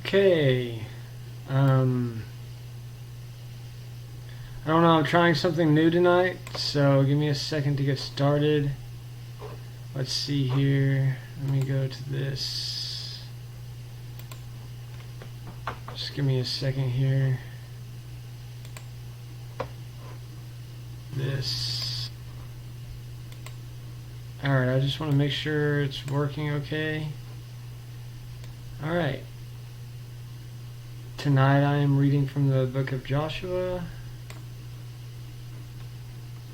Okay. I don't know, I'm trying something new tonight, so give me a second to get started. Let's see here. Let me go to this. Just give me a second here. This. Alright, I just want to make sure it's working okay. Alright. Tonight I am reading from the book of Joshua.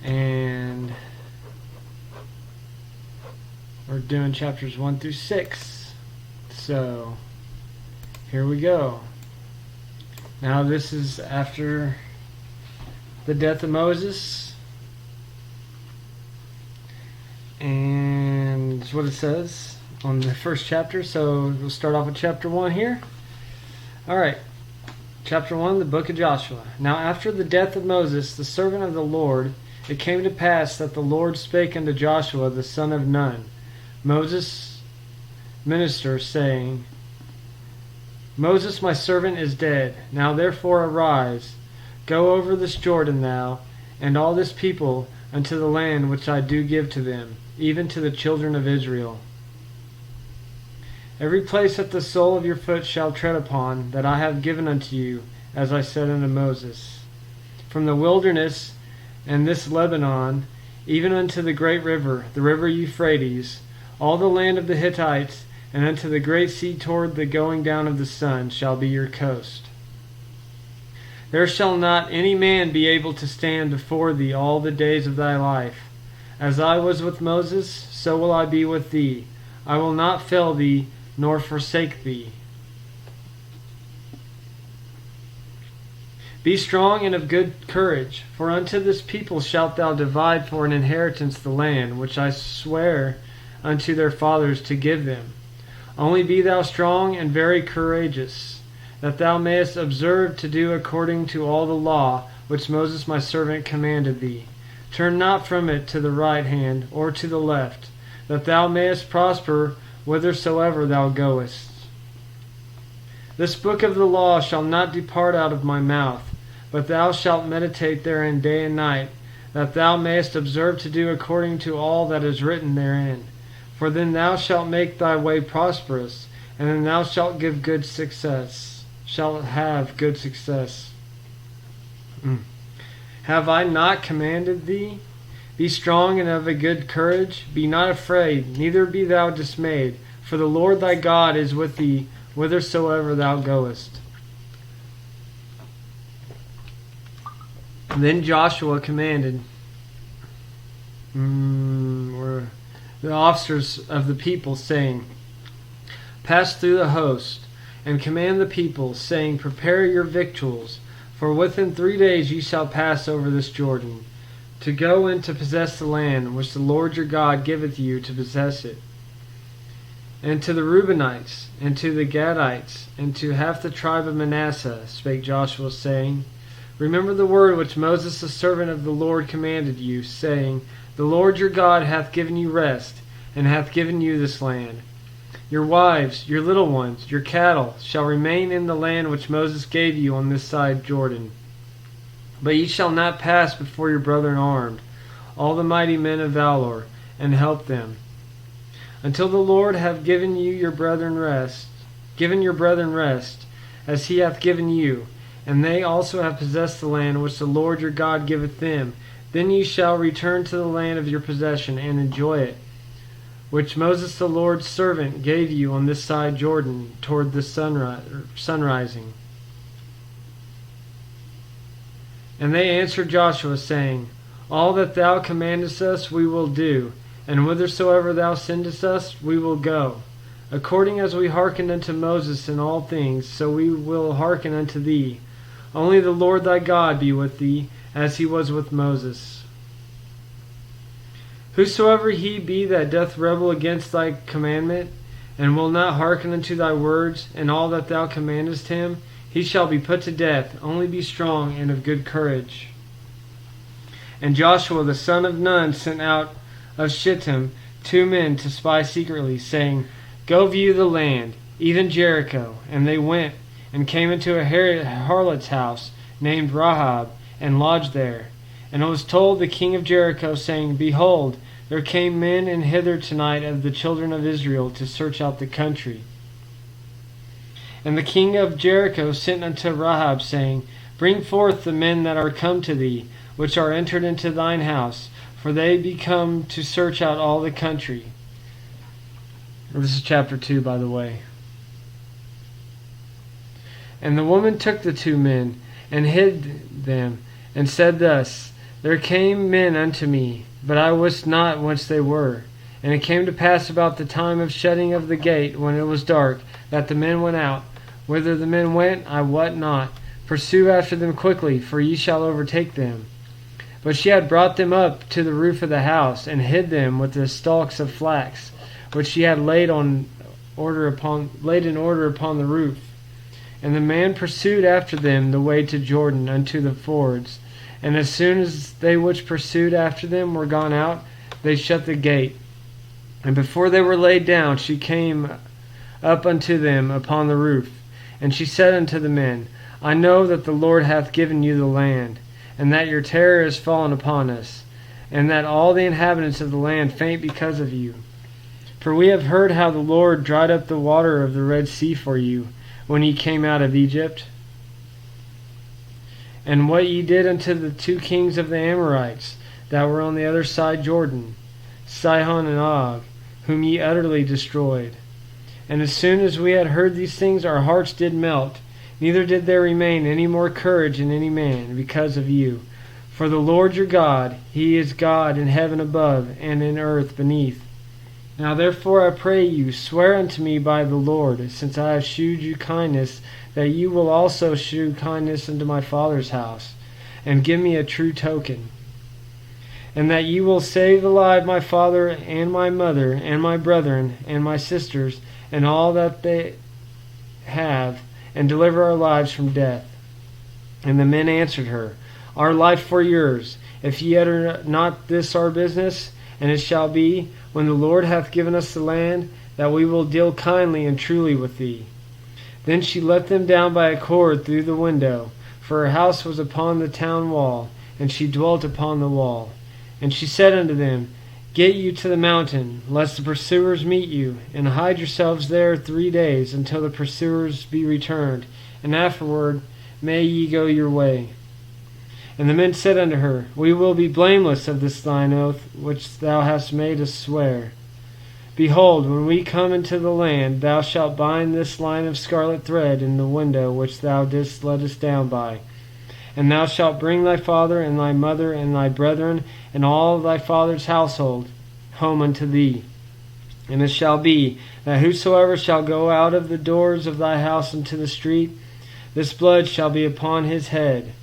And we're doing chapters 1 through 6. So, here we go. Now this is after the death of Moses. And that's what it says on the first chapter. So we'll start off with chapter 1 here. Alright. Chapter 1, the book of Joshua. Now after the death of Moses, the servant of the Lord, it came to pass that the Lord spake unto Joshua the son of Nun, Moses' minister, saying, Moses my servant is dead. Now therefore arise, go over this Jordan thou, and all this people, unto the land which I do give to them, even to the children of Israel. Every place that the sole of your foot shall tread upon, that I have given unto you, as I said unto Moses. From the wilderness and this Lebanon, even unto the great river, the river Euphrates, all the land of the Hittites, and unto the great sea toward the going down of the sun, shall be your coast. There shall not any man be able to stand before thee all the days of thy life. As I was with Moses, so will I be with thee. I will not fail thee, nor forsake thee. Be strong and of good courage, for unto this people shalt thou divide for an inheritance the land which I swear unto their fathers to give them. Only be thou strong and very courageous, that thou mayest observe to do according to all the law which Moses my servant commanded thee. Turn not from it to the right hand or to the left, that thou mayest prosper whithersoever thou goest. This book of the law shall not depart out of my mouth, but thou shalt meditate therein day and night, that thou mayest observe to do according to all that is written therein. For then thou shalt make thy way prosperous, and then thou shalt have good success. Have I not commanded thee? Be strong and of a good courage. Be not afraid, neither be thou dismayed, for the Lord thy God is with thee whithersoever thou goest. Then Joshua commanded the officers of the people, saying, Pass through the host, and command the people, saying, Prepare your victuals, for within 3 days ye shall pass over this Jordan, to go in to possess the land which the Lord your God giveth you to possess it. And to the Reubenites, and to the Gadites, and to half the tribe of Manasseh spake Joshua, saying, Remember the word which Moses the servant of the Lord commanded you, saying, The Lord your God hath given you rest, and hath given you this land. Your wives, your little ones, your cattle shall remain in the land which Moses gave you on this side Jordan. But ye shall not pass before your brethren armed, all the mighty men of valor, and help them, until the Lord have given your brethren rest, as he hath given you, and they also have possessed the land which the Lord your God giveth them. Then ye shall return to the land of your possession, and enjoy it, which Moses the Lord's servant gave you on this side Jordan, toward the sunrising. And they answered Joshua, saying, All that thou commandest us we will do, and whithersoever thou sendest us we will go. According as we hearkened unto Moses in all things, so we will hearken unto thee. Only the Lord thy God be with thee, as he was with Moses. Whosoever he be that doth rebel against thy commandment, and will not hearken unto thy words, and all that thou commandest him, he shall be put to death. Only be strong and of good courage. And Joshua the son of Nun sent out of Shittim 2 men to spy secretly, saying, Go view the land, even Jericho. And they went and came into a harlot's house named Rahab, and lodged there. And it was told the king of Jericho, saying, Behold, there came men in hither tonight of the children of Israel to search out the country. And the king of Jericho sent unto Rahab, saying, Bring forth the men that are come to thee, which are entered into thine house, for they be come to search out all the country. This is chapter 2, by the way. And the woman took the 2 men, and hid them, and said thus, There came men unto me, but I wist not whence they were. And it came to pass about the time of shutting of the gate, when it was dark, that the men went out. Whither the men went, I wot not. Pursue after them quickly, for ye shall overtake them. But she had brought them up to the roof of the house, and hid them with the stalks of flax, which she had laid in order upon the roof. And the man pursued after them the way to Jordan unto the fords. And as soon as they which pursued after them were gone out, they shut the gate. And before they were laid down, she came up unto them upon the roof. And she said unto the men, I know that the Lord hath given you the land, and that your terror is fallen upon us, and that all the inhabitants of the land faint because of you. For we have heard how the Lord dried up the water of the Red Sea for you, when ye came out of Egypt, and what ye did unto the 2 kings of the Amorites that were on the other side Jordan, Sihon and Og, whom ye utterly destroyed. And as soon as we had heard these things, our hearts did melt, neither did there remain any more courage in any man because of you. For the Lord your God, He is God in heaven above, and in earth beneath. Now therefore I pray you, swear unto me by the Lord, since I have shewed you kindness, that you will also shew kindness unto my father's house, and give me a true token. And that ye will save alive my father and my mother, and my brethren, and my sisters, and all that they have, and deliver our lives from death. And the men answered her, Our life for yours, if ye utter not this our business. And it shall be, when the Lord hath given us the land, that we will deal kindly and truly with thee. Then she let them down by a cord through the window, for her house was upon the town wall, and she dwelt upon the wall. And she said unto them, Get you to the mountain, lest the pursuers meet you, and hide yourselves there 3 days, until the pursuers be returned, and afterward may ye go your way. And the men said unto her, We will be blameless of this thine oath, which thou hast made us swear. Behold, when we come into the land, thou shalt bind this line of scarlet thread in the window which thou didst let us down by. And thou shalt bring thy father and thy mother and thy brethren and all thy father's household home unto thee. And it shall be, that whosoever shall go out of the doors of thy house into the street, this blood shall be upon his head.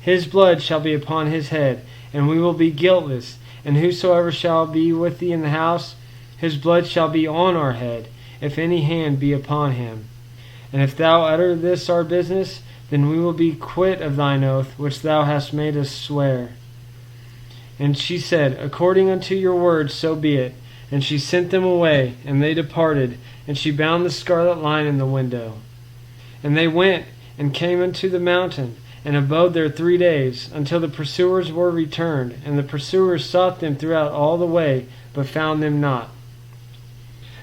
His blood shall be upon his head, and we will be guiltless. And whosoever shall be with thee in the house, his blood shall be on our head, if any hand be upon him. And if thou utter this our business, then we will be quit of thine oath, which thou hast made us swear. And she said, According unto your words, so be it. And she sent them away, and they departed, and she bound the scarlet line in the window. And they went, and came unto the mountain, and abode there 3 days, until the pursuers were returned. And the pursuers sought them throughout all the way, but found them not.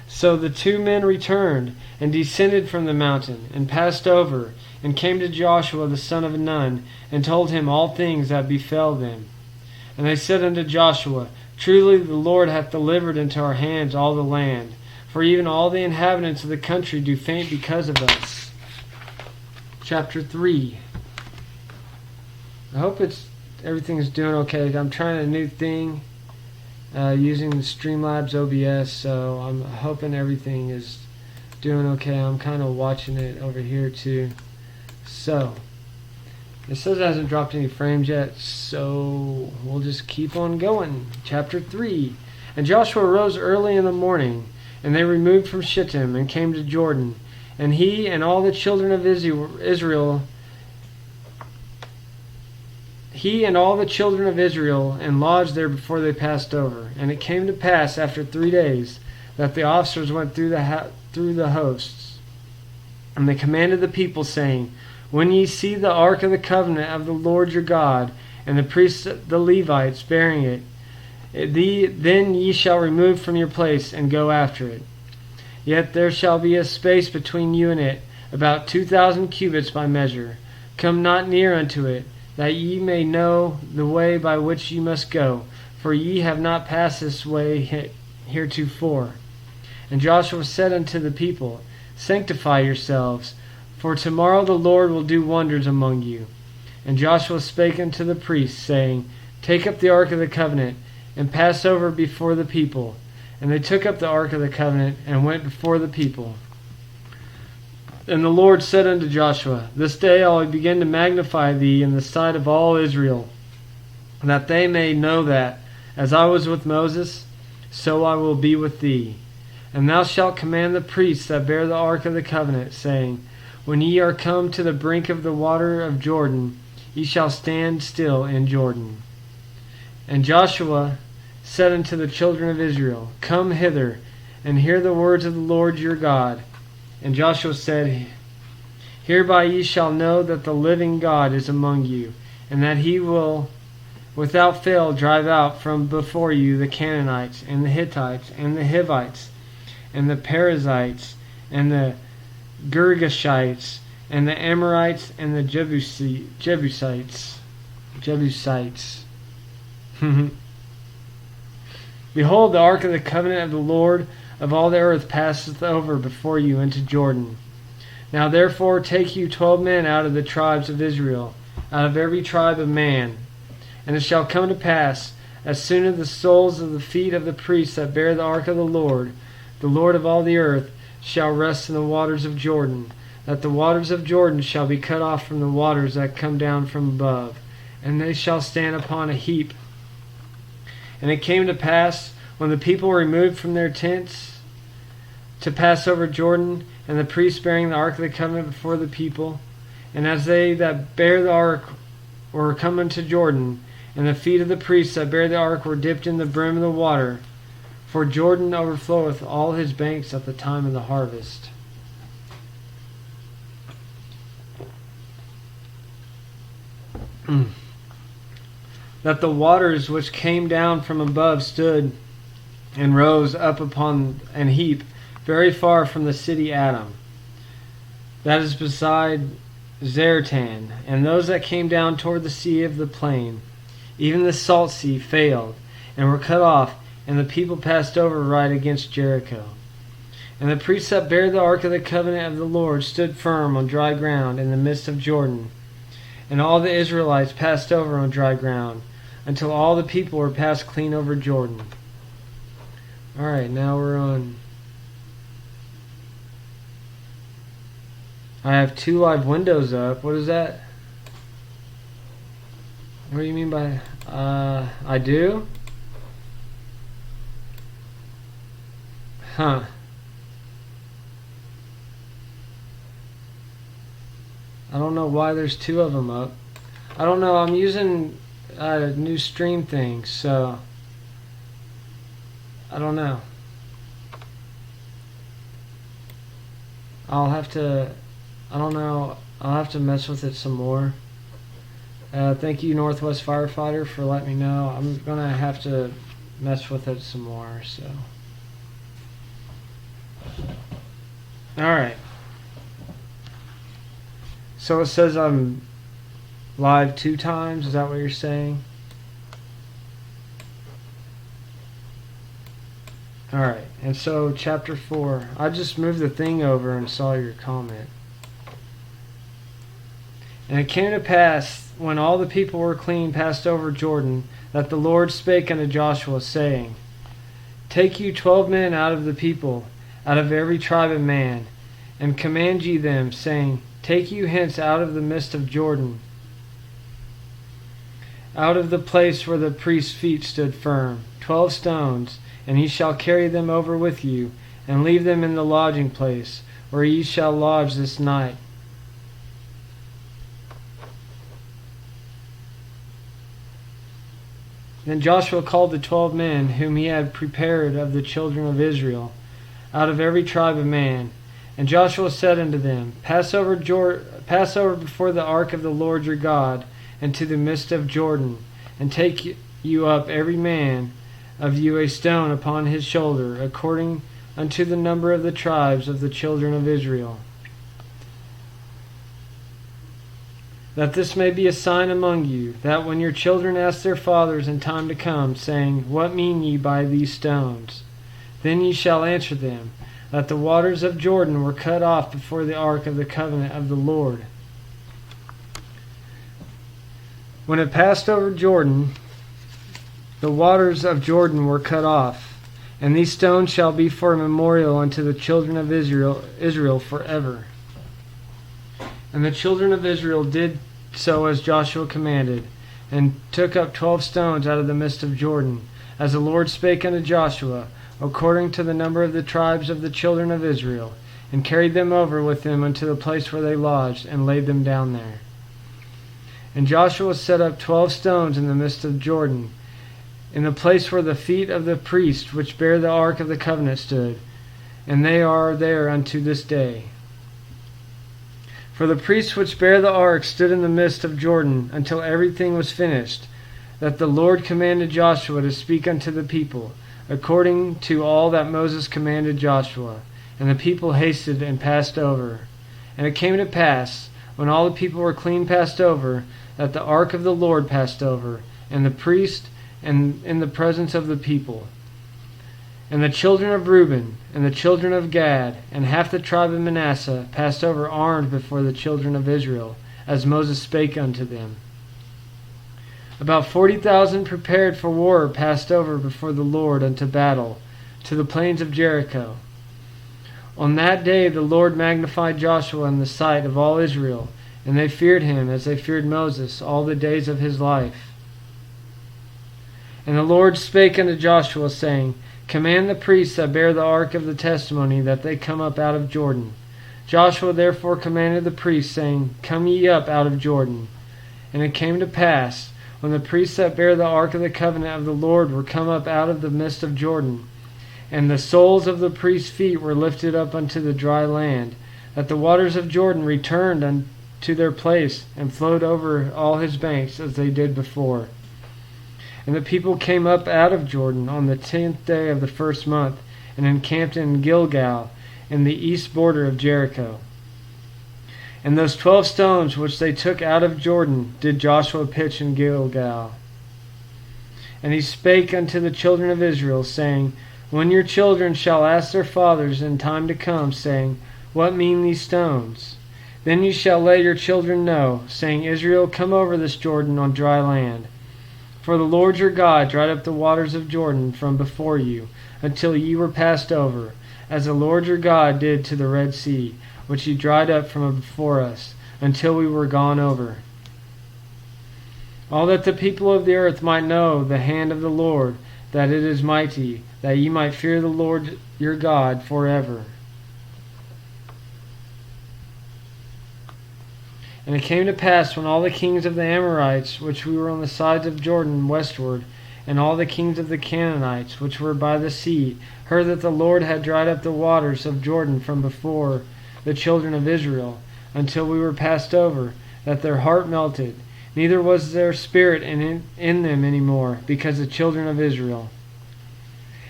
So the 2 men returned, and descended from the mountain, and passed over, and came to Joshua the son of Nun, and told him all things that befell them. And they said unto Joshua, Truly the Lord hath delivered into our hands all the land, for even all the inhabitants of the country do faint because of us. Chapter 3. I hope everything is doing okay. I'm trying a new thing using the Streamlabs OBS, so I'm hoping everything is doing okay. I'm kind of watching it over here too. So, it says it hasn't dropped any frames yet, so we'll just keep on going. Chapter 3. And Joshua arose early in the morning, and they removed from Shittim, and came to Jordan. And he and all the children of Israel, and lodged there before they passed over. And it came to pass after 3 days that the officers went through the hosts. And they commanded the people, saying, When ye see the ark of the covenant of the Lord your God, and the priests the Levites bearing it, then ye shall remove from your place, and go after it. Yet there shall be a space between you and it, about 2,000 cubits by measure. Come not near unto it, that ye may know the way by which ye must go, for ye have not passed this way heretofore. And Joshua said unto the people, Sanctify yourselves, for tomorrow the Lord will do wonders among you. And Joshua spake unto the priests, saying, Take up the ark of the covenant, and pass over before the people. And they took up the ark of the covenant, and went before the people. And the Lord said unto Joshua, This day I will begin to magnify thee in the sight of all Israel, that they may know that, as I was with Moses, so I will be with thee. And thou shalt command the priests that bear the ark of the covenant, saying, When ye are come to the brink of the water of Jordan, ye shall stand still in Jordan. And Joshua said unto the children of Israel, Come hither, and hear the words of the Lord your God. And Joshua said, Hereby ye shall know that the living God is among you, and that he will without fail drive out from before you the Canaanites, and the Hittites, and the Hivites, and the Perizzites, and the Girgashites, and the Amorites, and the Jebusites. Behold, the ark of the covenant of the Lord of all the earth passeth over before you into Jordan. Now therefore take you 12 men out of the tribes of Israel, out of every tribe of man. And it shall come to pass, as soon as the soles of the feet of the priests that bear the ark of the Lord of all the earth, shall rest in the waters of Jordan, that the waters of Jordan shall be cut off from the waters that come down from above, and they shall stand upon a heap. And it came to pass, when the people were removed from their tents to pass over Jordan, and the priests bearing the ark of the covenant before the people, and as they that bear the ark were come unto Jordan, and the feet of the priests that bear the ark were dipped in the brim of the water, for Jordan overfloweth all his banks at the time of the harvest. That the waters which came down from above stood and rose up upon an heap very far from the city Adam, that is beside Zartan, and those that came down toward the sea of the plain, even the salt sea, failed, and were cut off, and the people passed over right against Jericho. And the priests that bare the ark of the covenant of the Lord stood firm on dry ground in the midst of Jordan. And all the Israelites passed over on dry ground, until all the people were passed clean over Jordan. Alright, now we're on. I have 2 live windows up. What is that? What do you mean by... I do? Huh. I don't know why there's 2 of them up. I don't know. I'm using new stream things, so I don't know. I'll have to... I don't know. I'll have to mess with it some more. Thank you, Northwest Firefighter, for letting me know. I'm gonna have to mess with it some more. So, all right. So it says I'm live 2 times. Is that what you're saying? All right. And so chapter 4. I just moved the thing over and saw your comment. And it came to pass, when all the people were clean passed over Jordan, that the Lord spake unto Joshua, saying, Take you 12 men out of the people, out of every tribe of man, and command ye them, saying, Take you hence out of the midst of Jordan, out of the place where the priest's feet stood firm, 12 stones, and ye shall carry them over with you, and leave them in the lodging place, where ye shall lodge this night. Then Joshua called the 12 men whom he had prepared of the children of Israel, out of every tribe of man, And Joshua said unto them, pass over before the ark of the Lord your God into the midst of Jordan, and take you up every man of you a stone upon his shoulder, according unto the number of the tribes of the children of Israel, that this may be a sign among you, that when your children ask their fathers in time to come, saying, what mean ye by these stones? Then ye shall answer them, that the waters of Jordan were cut off before the ark of the covenant of the Lord. When it passed over Jordan, the waters of Jordan were cut off, and these stones shall be for a memorial unto the children of Israel forever. And the children of Israel did so as Joshua commanded, and took up 12 stones out of the midst of Jordan, as the Lord spake unto Joshua, according to the number of the tribes of the children of Israel, and carried them over with them unto the place where they lodged, and laid them down there. And Joshua set up 12 stones in the midst of Jordan, in the place where the feet of the priests which bear the ark of the covenant stood, and they are there unto this day. For the priests which bear the ark stood in the midst of Jordan until everything was finished, that the Lord commanded Joshua to speak unto the people, according to all that Moses commanded Joshua. And the people hasted and passed over. And it came to pass, when all the people were clean passed over, that the ark of the Lord passed over, and the priest, and in the presence of the people. And the children of Reuben, and the children of Gad, and half the tribe of Manasseh passed over armed before the children of Israel, as Moses spake unto them. About 40,000 prepared for war passed over before the Lord unto battle, to the plains of Jericho. On that day the Lord magnified Joshua in the sight of all Israel, and they feared him as they feared Moses all the days of his life. And the Lord spake unto Joshua, saying, command the priests that bear the ark of the testimony that they come up out of Jordan. Joshua therefore commanded the priests, saying, come ye up out of Jordan. And it came to pass, when the priests that bear the ark of the covenant of the Lord were come up out of the midst of Jordan, and the soles of the priests' feet were lifted up unto the dry land, that the waters of Jordan returned unto their place, and flowed over all his banks as they did before. And the people came up out of Jordan on the 10th day of the first month, and encamped in Gilgal, in the east border of Jericho. And those 12 stones which they took out of Jordan did Joshua pitch in Gilgal. And he spake unto the children of Israel, saying, when your children shall ask their fathers in time to come, saying, what mean these stones? Then ye shall let your children know, saying, Israel, come over this Jordan on dry land. For the Lord your God dried up the waters of Jordan from before you, until ye were passed over, as the Lord your God did to the Red Sea, which he dried up from before us, until we were gone over. All that the people of the earth might know the hand of the Lord, that it is mighty, that ye might fear the Lord your God forever. And it came to pass, when all the kings of the Amorites, which were on the sides of Jordan westward, and all the kings of the Canaanites, which were by the sea, heard that the Lord had dried up the waters of Jordan from before the children of Israel, until we were passed over, that their heart melted, neither was there spirit in them any more, because the children of Israel.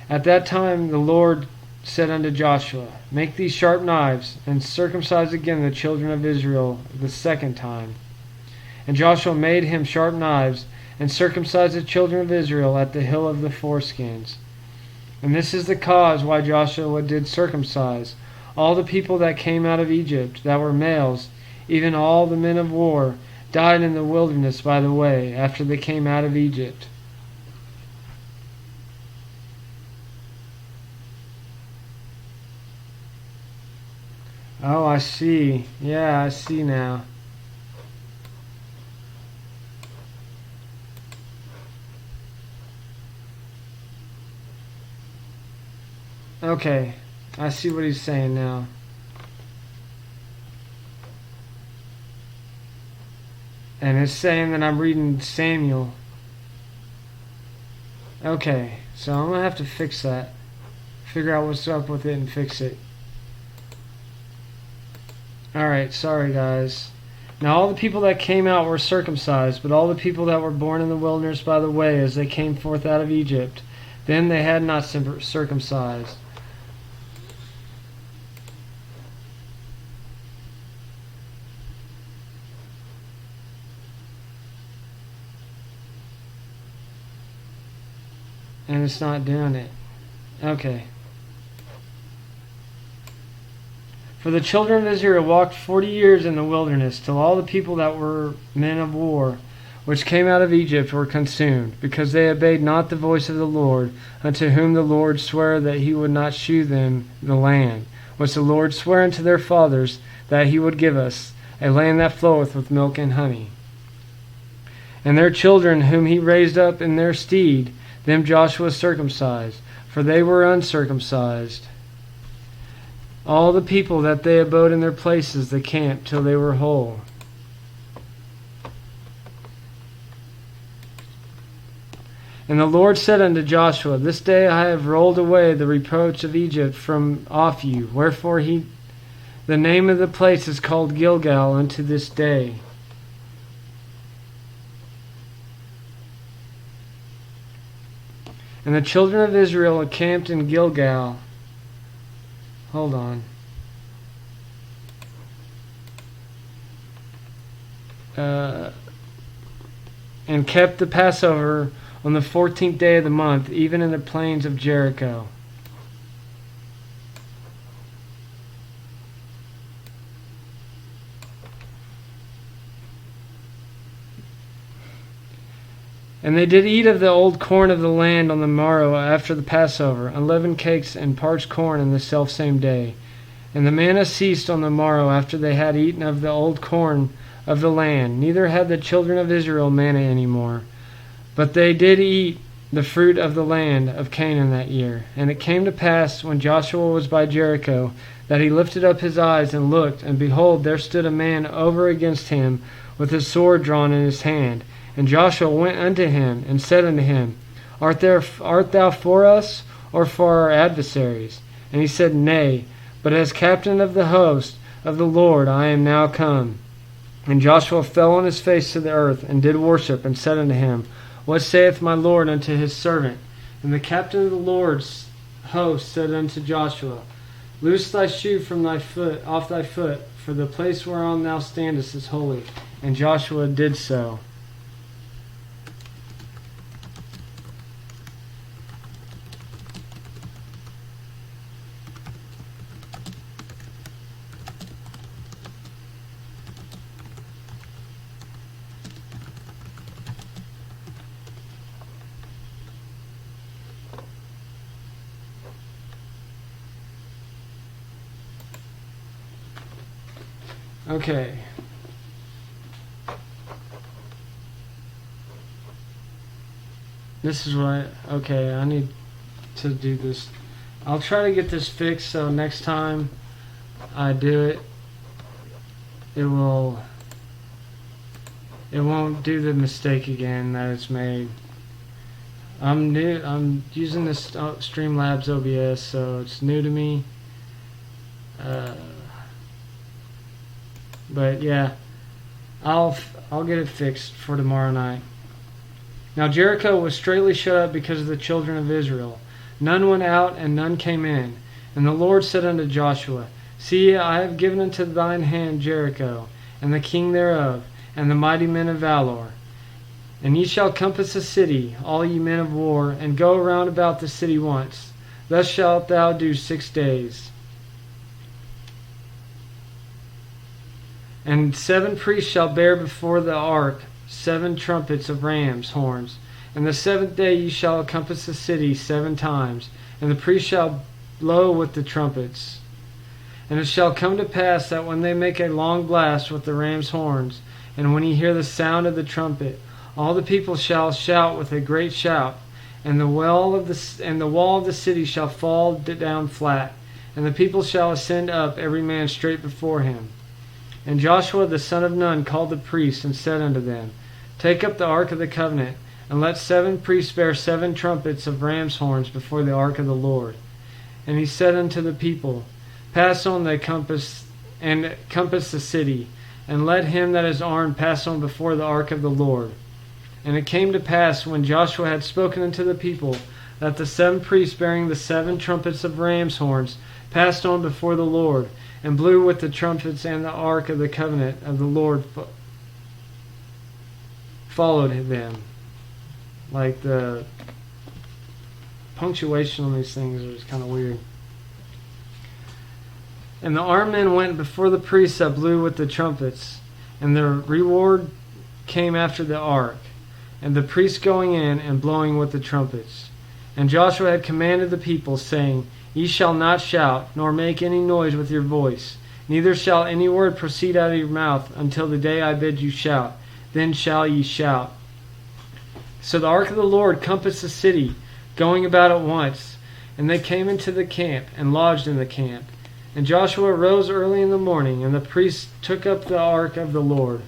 At that time the Lord said unto Joshua, make these sharp knives, and circumcise again the children of Israel the second time. And Joshua made him sharp knives, and circumcised the children of Israel at the hill of the foreskins. And this is the cause why Joshua did circumcise all the people that came out of Egypt, that were males, even all the men of war, died in the wilderness by the way, after they came out of Egypt. Oh, I see. Yeah, I see now. Okay, I see what he's saying now. And it's saying that I'm reading Samuel. Okay, so I'm going to have to fix that. Figure out what's up with it and fix it. Alright, sorry guys. Now all the people that came out were circumcised, but all the people that were born in the wilderness by the way as they came forth out of Egypt, then they had not circumcised. And it's not doing it. Okay. For the children of Israel walked 40 years in the wilderness, till all the people that were men of war, which came out of Egypt, were consumed, because they obeyed not the voice of the Lord, unto whom the Lord sware that he would not shew them the land, which the Lord sware unto their fathers that he would give us, a land that floweth with milk and honey. And their children whom he raised up in their stead, them Joshua circumcised, for they were uncircumcised. All the people that they abode in their places, the camp, till they were whole. And the Lord said unto Joshua, This day I have rolled away the reproach of Egypt from off you. Wherefore the name of the place is called Gilgal unto this day. And the children of Israel encamped in Gilgal. Hold on. And kept the Passover on the 14th day of the month, even in the plains of Jericho. And they did eat of the old corn of the land on the morrow after the Passover, unleavened cakes and parched corn in the selfsame day. And the manna ceased on the morrow after they had eaten of the old corn of the land. Neither had the children of Israel manna any more. But they did eat the fruit of the land of Canaan that year. And it came to pass, when Joshua was by Jericho, that he lifted up his eyes and looked, and behold, there stood a man over against him, with his sword drawn in his hand. And Joshua went unto him, and said unto him, Art thou for us, or for our adversaries? And he said, Nay, but as captain of the host of the Lord I am now come. And Joshua fell on his face to the earth, and did worship, and said unto him, What saith my Lord unto his servant? And the captain of the Lord's host said unto Joshua, Loose thy shoe from thy foot, off thy foot, for the place whereon thou standest is holy. And Joshua did so. Okay. This is what I need to do this. I'll try to get this fixed so next time I do it, it won't do the mistake again that it's made. I'm using this Streamlabs OBS, so it's new to me. But yeah, I'll get it fixed for tomorrow night. Now Jericho was straitly shut up because of the children of Israel. None went out and none came in. And the Lord said unto Joshua, See, I have given into thine hand Jericho, and the king thereof, and the mighty men of valor. And ye shall compass the city, all ye men of war, and go round about the city once. Thus shalt thou do 6 days. And 7 priests shall bear before the ark 7 trumpets of rams' horns. And the 7th day ye shall compass the city 7 times, and the priests shall blow with the trumpets. And it shall come to pass that when they make a long blast with the ram's horns, and when ye hear the sound of the trumpet, all the people shall shout with a great shout, and the wall of the city shall fall down flat, and the people shall ascend up, every man straight before him. And Joshua the son of Nun called the priests, and said unto them, Take up the ark of the covenant, and let 7 priests bear 7 trumpets of ram's horns before the ark of the Lord. And he said unto the people, Pass on the compass and compass the city, and let him that is armed pass on before the ark of the Lord. And it came to pass, when Joshua had spoken unto the people, that the 7 priests bearing the 7 trumpets of ram's horns passed on before the Lord, and blew with the trumpets, and the ark of the covenant of the Lord followed them. Like, the punctuation on these things is kind of weird. And the armed men went before the priests that blew with the trumpets, and the reward came after the ark, and the priests going in and blowing with the trumpets. And Joshua had commanded the people, saying, Ye shall not shout, nor make any noise with your voice, neither shall any word proceed out of your mouth until the day I bid you shout. Then shall ye shout. So the ark of the Lord compassed the city, going about at once. And they came into the camp, and lodged in the camp. And Joshua rose early in the morning, and the priests took up the ark of the Lord.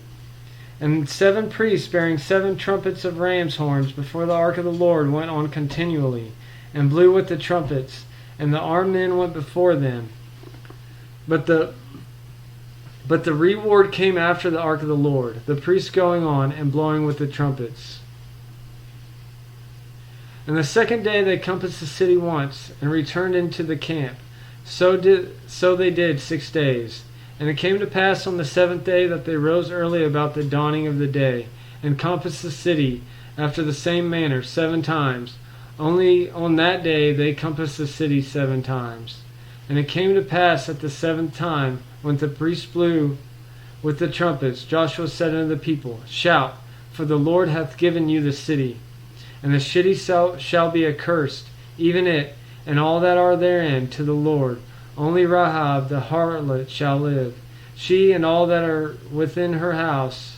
And 7 priests bearing 7 trumpets of ram's horns before the ark of the Lord went on continually, and blew with the trumpets, and the armed men went before them. But the reward came after the ark of the Lord, the priests going on and blowing with the trumpets. And the second day they compassed the city once, and returned into the camp. So they did 6 days. And it came to pass on the 7th day that they rose early about the dawning of the day, and compassed the city after the same manner 7 times. Only on that day they compassed the city 7 times. And it came to pass at the 7th time, when the priests blew with the trumpets, Joshua said unto the people, Shout, for the Lord hath given you the city. And the city shall be accursed, even it, and all that are therein, to the Lord. Only Rahab the harlot shall live, she and all that are within her house,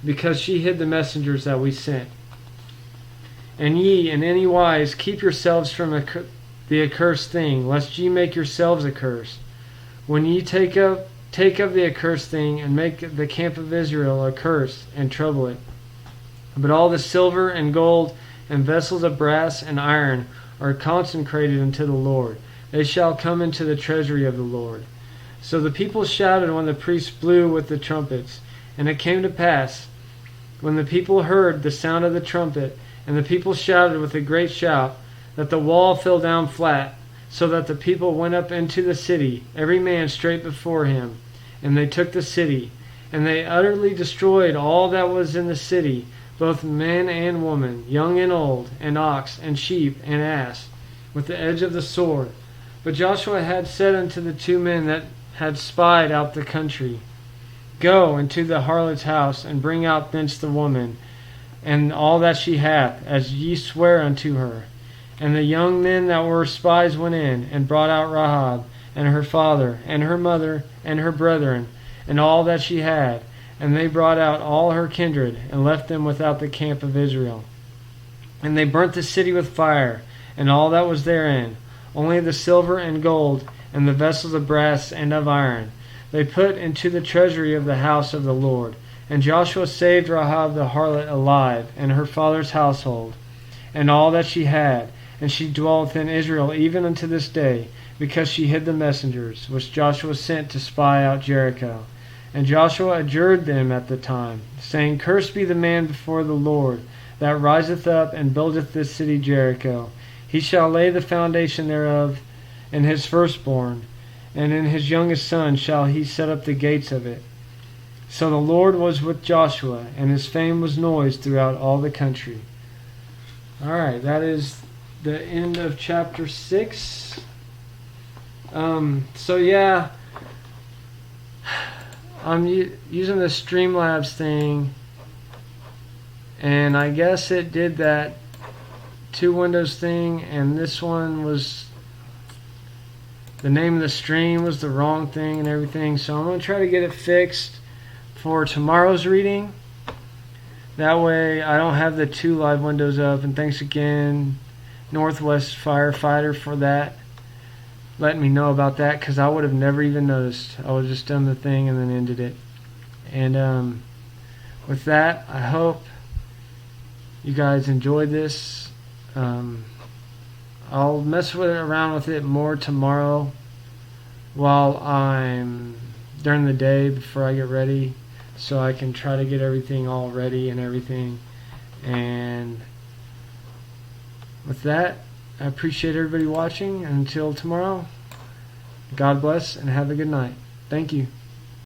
because she hid the messengers that we sent. And ye in any wise keep yourselves from the accursed thing, lest ye make yourselves accursed. When ye take of the accursed thing, and make the camp of Israel accursed, and trouble it. But all the silver and gold and vessels of brass and iron are consecrated unto the Lord. They shall come into the treasury of the Lord. So the people shouted when the priests blew with the trumpets. And it came to pass, when the people heard the sound of the trumpet, and the people shouted with a great shout, that the wall fell down flat, so that the people went up into the city, every man straight before him. And they took the city, and they utterly destroyed all that was in the city, both men and women, young and old, and ox, and sheep, and ass, with the edge of the sword. But Joshua had said unto the 2 men that had spied out the country, Go into the harlot's house, and bring out thence the woman, and all that she hath, as ye swear unto her. And the young men that were spies went in, and brought out Rahab, and her father, and her mother, and her brethren, and all that she had. And they brought out all her kindred, and left them without the camp of Israel. And they burnt the city with fire, and all that was therein, only the silver and gold, and the vessels of brass and of iron, they put into the treasury of the house of the Lord. And Joshua saved Rahab the harlot alive, and her father's household, and all that she had. And she dwelleth in Israel even unto this day, because she hid the messengers, which Joshua sent to spy out Jericho. And Joshua adjured them at the time, saying, Cursed be the man before the Lord, that riseth up and buildeth this city Jericho. He shall lay the foundation thereof in his firstborn, and in his youngest son shall he set up the gates of it. So the Lord was with Joshua, and his fame was noised throughout all the country. Alright, that is the end of chapter 6. So yeah, I'm using the Streamlabs thing, and I guess it did that 2 windows thing, and this one was, the name of the stream was the wrong thing and everything, so I'm going to try to get it fixed for tomorrow's reading. That way I don't have the 2 live windows up. And thanks again, Northwest Firefighter, for that, letting me know about that, because I would have never even noticed. I would have just done the thing and then ended it. And with that, I hope you guys enjoyed this. I'll mess around with it more tomorrow. while I'm during the day before I get ready, so I can try to get everything all ready and everything. And with that, I appreciate everybody watching. Until tomorrow, God bless and have a good night. Thank you.